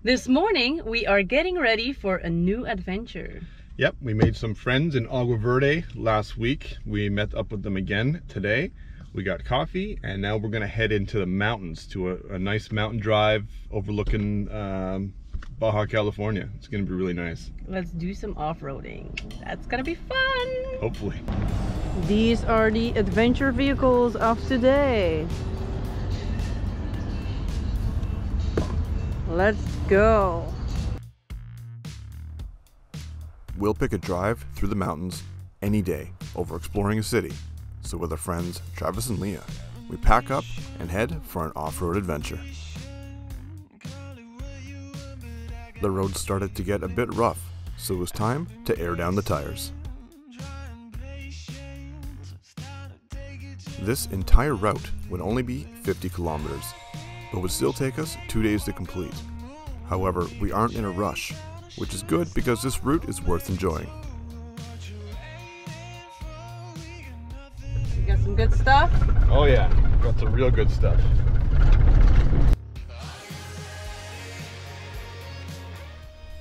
This morning, we are getting ready for a new adventure. Yep, we made some friends in Agua Verde last week. We met up with them again today. We got coffee, and now we're gonna head into the mountains to a nice mountain drive overlooking Baja, California. It's gonna be really nice. Let's do some off-roading. That's gonna be fun. Hopefully. These are the adventure vehicles of today. Let's go. We'll pick a drive through the mountains any day over exploring a city. So with our friends Travis and Leah, we pack up and head for an off-road adventure. The road started to get a bit rough, so it was time to air down the tires. This entire route would only be 50 kilometers, but would still take us 2 days to complete. However, we aren't in a rush, which is good because this route is worth enjoying. You got some good stuff? Oh yeah, got some real good stuff.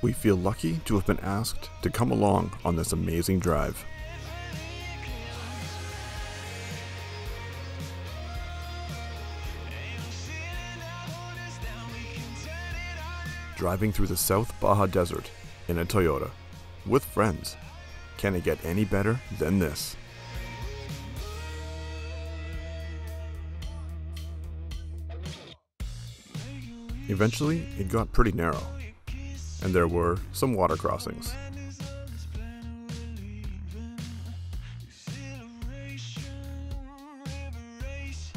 We feel lucky to have been asked to come along on this amazing drive. Driving through the South Baja Desert in a Toyota with friends. Can it get any better than this? Eventually, it got pretty narrow, and there were some water crossings.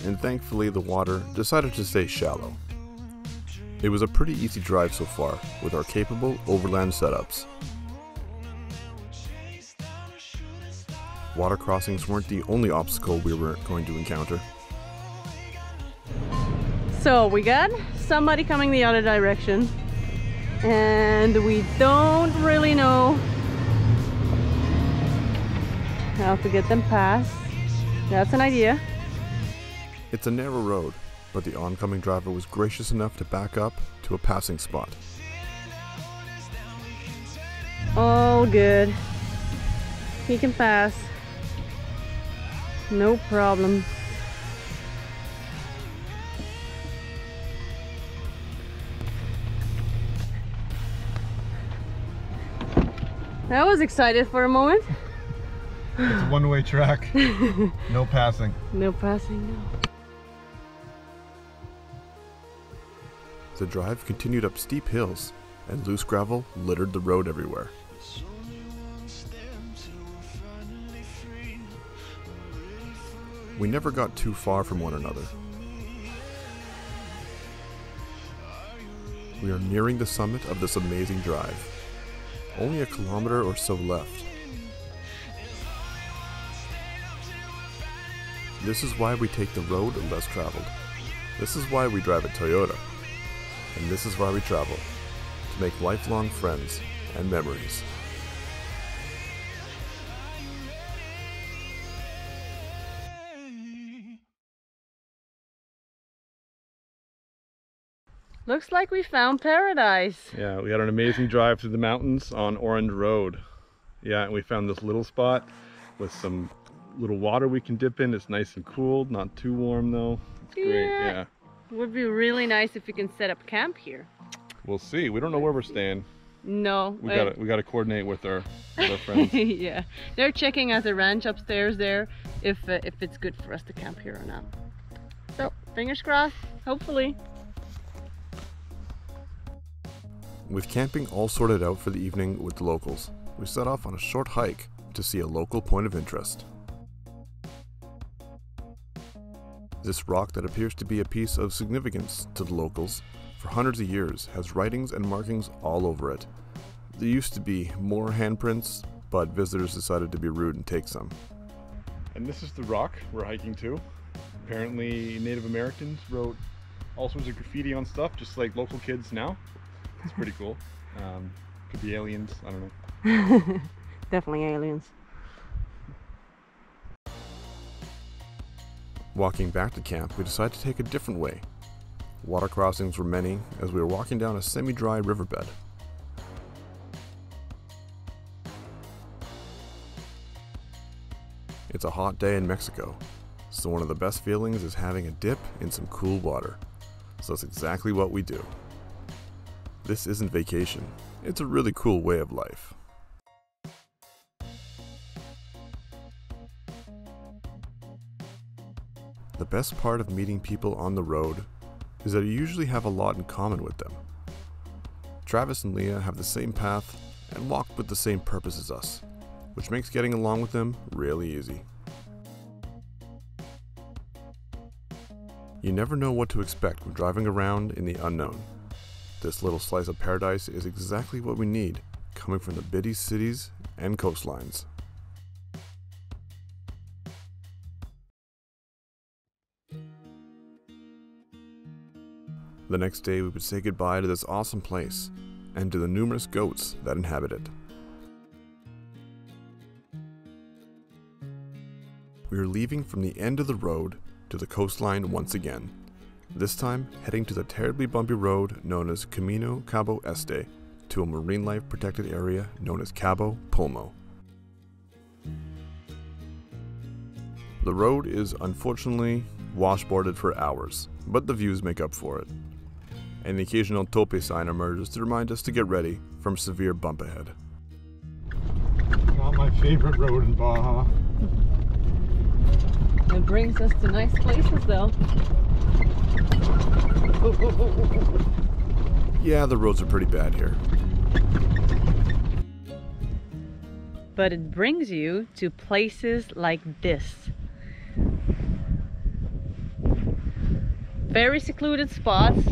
And thankfully, the water decided to stay shallow. It was a pretty easy drive so far with our capable overland setups. Water crossings weren't the only obstacle we were going to encounter. So we got somebody coming the other direction, and we don't really know how to get them past. That's an idea. It's a narrow road, but the oncoming driver was gracious enough to back up to a passing spot. All good. He can pass. No problem. I was excited for a moment. It's a one-way track. No passing. No passing, no. The drive continued up steep hills, and loose gravel littered the road everywhere. We never got too far from one another. We are nearing the summit of this amazing drive. Only a kilometer or so left. This is why we take the road less traveled. This is why we drive a Toyota. And this is why we travel, to make lifelong friends and memories. Looks like we found paradise. Yeah, we had an amazing drive through the mountains on Orange Road. Yeah, and we found this little spot with some little water we can dip in. It's nice and cool, not too warm though. It's great, yeah. It would be really nice if we can set up camp here. We'll see. We don't know where we're staying. No. We gotta coordinate with our friends. Yeah, they're checking at the ranch upstairs there if it's good for us to camp here or not. So fingers crossed. Hopefully. With camping all sorted out for the evening with the locals, we set off on a short hike to see a local point of interest. This rock that appears to be a piece of significance to the locals for hundreds of years has writings and markings all over it. There used to be more handprints, but visitors decided to be rude and take some. And this is the rock we're hiking to. Apparently Native Americans wrote all sorts of graffiti on stuff, just like local kids now. It's pretty cool. Could be aliens, I don't know. Definitely aliens. Walking back to camp, we decided to take a different way. Water crossings were many as we were walking down a semi-dry riverbed. It's a hot day in Mexico, so one of the best feelings is having a dip in some cool water. So that's exactly what we do. This isn't vacation, it's a really cool way of life. The best part of meeting people on the road is that you usually have a lot in common with them. Travis and Leah have the same path and walk with the same purpose as us, which makes getting along with them really easy. You never know what to expect when driving around in the unknown. This little slice of paradise is exactly what we need, coming from the bitty cities and coastlines. The next day we would say goodbye to this awesome place and to the numerous goats that inhabit it. We are leaving from the end of the road to the coastline once again, this time heading to the terribly bumpy road known as Camino Cabo Este to a marine life protected area known as Cabo Pomo. The road is unfortunately washboarded for hours, but the views make up for it. And the occasional tope sign emerges to remind us to get ready from severe bump ahead. Not my favorite road in Baja. It brings us to nice places though. Yeah, the roads are pretty bad here. But it brings you to places like this. Very secluded spots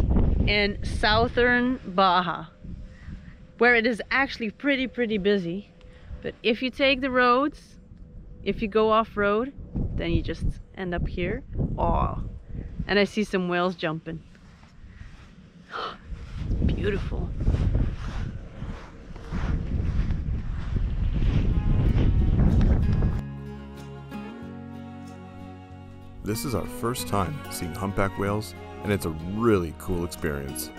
in southern Baja, where it is actually pretty busy. But if you take the roads, if you go off-road, then you just end up here. Oh, and I see some whales jumping. Beautiful. This is our first time seeing humpback whales, and it's a really cool experience.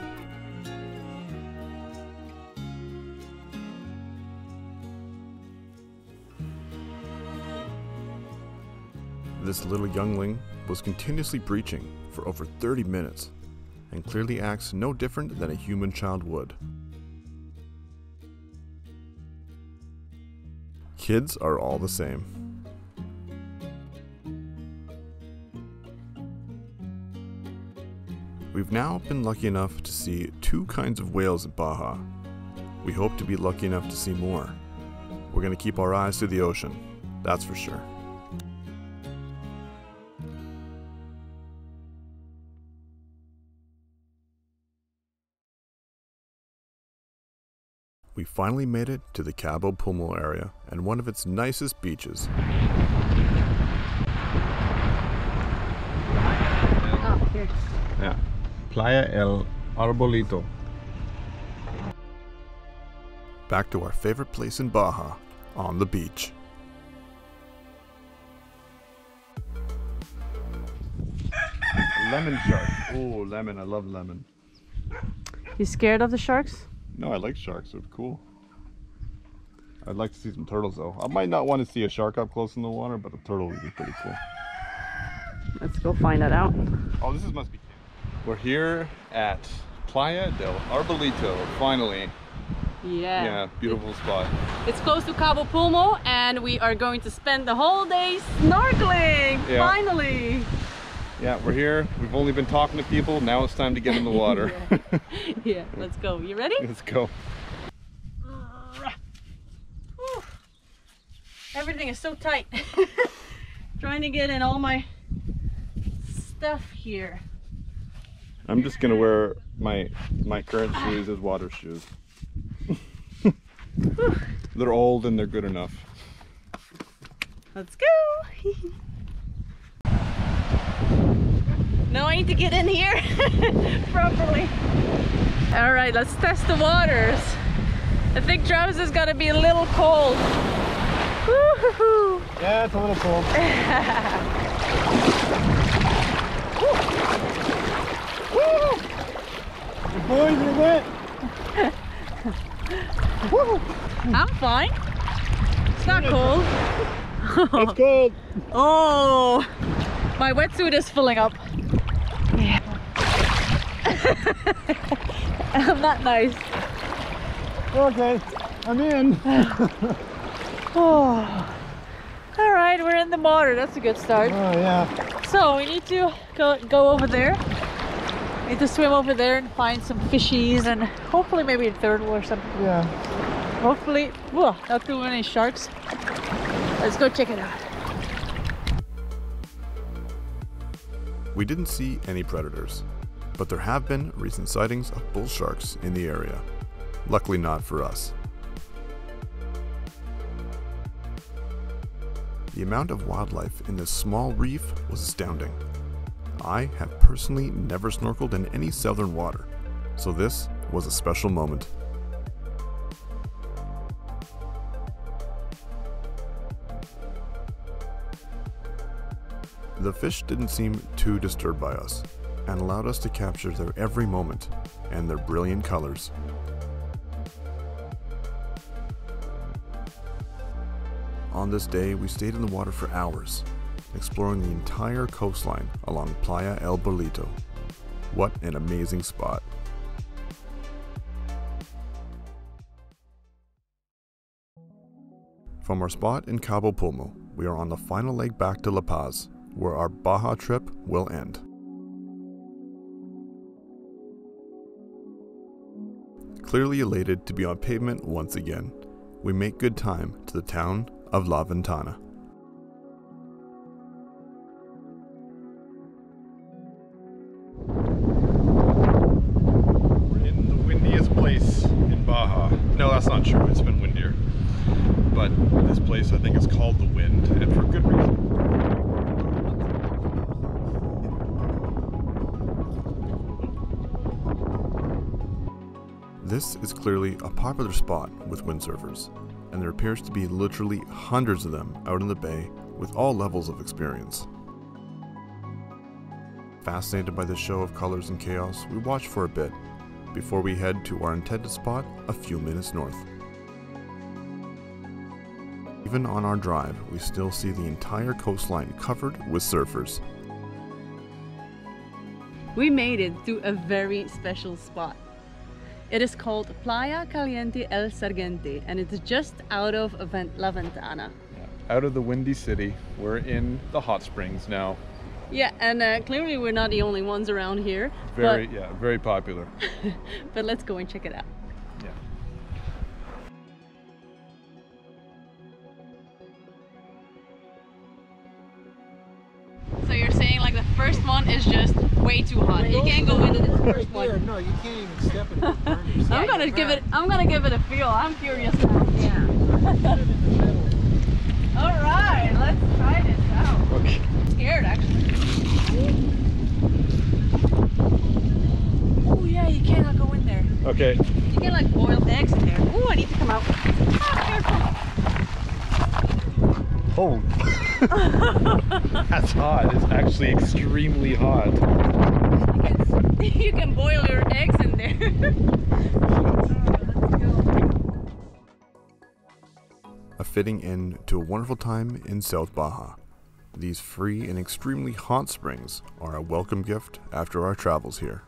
This little youngling was continuously breaching for over 30 minutes and clearly acts no different than a human child would. Kids are all the same. We've now been lucky enough to see 2 kinds of whales in Baja. We hope to be lucky enough to see more. We're going to keep our eyes to the ocean, that's for sure. We finally made it to the Cabo Pomo area and one of its nicest beaches. Oh, here. Yeah. Playa del Arbolito. Back to our favorite place in Baja, on the beach. Lemon shark. Oh, lemon. I love lemon. You scared of the sharks? No, I like sharks. They're cool. I'd like to see some turtles though. I might not want to see a shark up close in the water, but a turtle would be pretty cool. Let's go find that out. Oh, this must be. We're here at Playa del Arbolito, finally. Yeah, beautiful spot. It's close to Cabo Pomo and we are going to spend the whole day snorkeling, finally. Yeah, we're here. We've only been talking to people. Now it's time to get in the water. Yeah, let's go. You ready? Let's go. Everything is so tight. Trying to get in all my stuff here. I'm just gonna wear my current shoes as water shoes. They're old and they're good enough. Let's go. Now I need to get in here properly. All right, let's test the waters. I think Travis is gonna be a little cold. Woo-hoo-hoo. Yeah, it's a little cold. Woo. The boys are wet. I'm fine. It's not cold. It's cold. Oh, my wetsuit is filling up. Yeah. Not nice. Okay, I'm in. Oh. All right, we're in the water. That's a good start. Oh yeah. So we need to go over there. We need to swim over there and find some fishies and hopefully maybe a turtle or something. Yeah. Hopefully, whoa, not too many sharks. Let's go check it out. We didn't see any predators, but there have been recent sightings of bull sharks in the area. Luckily not for us. The amount of wildlife in this small reef was astounding. I have personally never snorkeled in any southern water, so this was a special moment. The fish didn't seem too disturbed by us, and allowed us to capture their every moment and their brilliant colors. On this day, we stayed in the water for hours, exploring the entire coastline along Playa del Arbolito. What an amazing spot. From our spot in Cabo Pomo, we are on the final leg back to La Paz, where our Baja trip will end. Clearly elated to be on pavement once again, we make good time to the town of La Ventana. We're in the windiest place in Baja. No, that's not true. It's been windier. But this place, I think, is called the Wind, and for good reason. This is clearly a popular spot with windsurfers, and there appears to be literally hundreds of them out in the bay with all levels of experience. Fascinated by this show of colors and chaos, we watch for a bit before we head to our intended spot a few minutes north. Even on our drive, we still see the entire coastline covered with surfers. We made it to a very special spot. It is called Playa Caliente El Sargente, and it's just out of La Ventana. Yeah. Out of the windy city, we're in the hot springs now. Yeah, and clearly we're not the only ones around here. Very popular. But let's go and check it out. Yeah. So you're saying like the first one is just way too hot. You can't go into this first one. No, you can't even step in it. Burn yourself. I'm gonna give it a feel. I'm curious now. Yeah. All right, let's try this out. Okay. I'm scared actually. Oh yeah, you cannot go in there. Okay. You can like boil eggs in there. Oh, I need to come out. Ah, Oh. That's hot. It's actually extremely hot. You can boil your eggs in there. A fitting end to a wonderful time in South Baja. These free and extremely hot springs are a welcome gift after our travels here.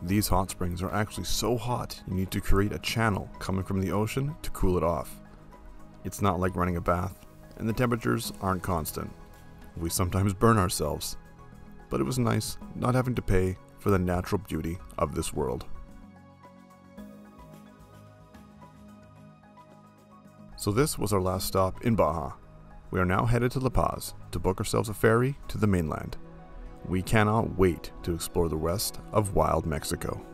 These hot springs are actually so hot you need to create a channel coming from the ocean to cool it off. It's not like running a bath, and the temperatures aren't constant. We sometimes burn ourselves, but it was nice not having to pay for the natural beauty of this world. So this was our last stop in Baja. We are now headed to La Paz to book ourselves a ferry to the mainland. We cannot wait to explore the rest of wild Mexico.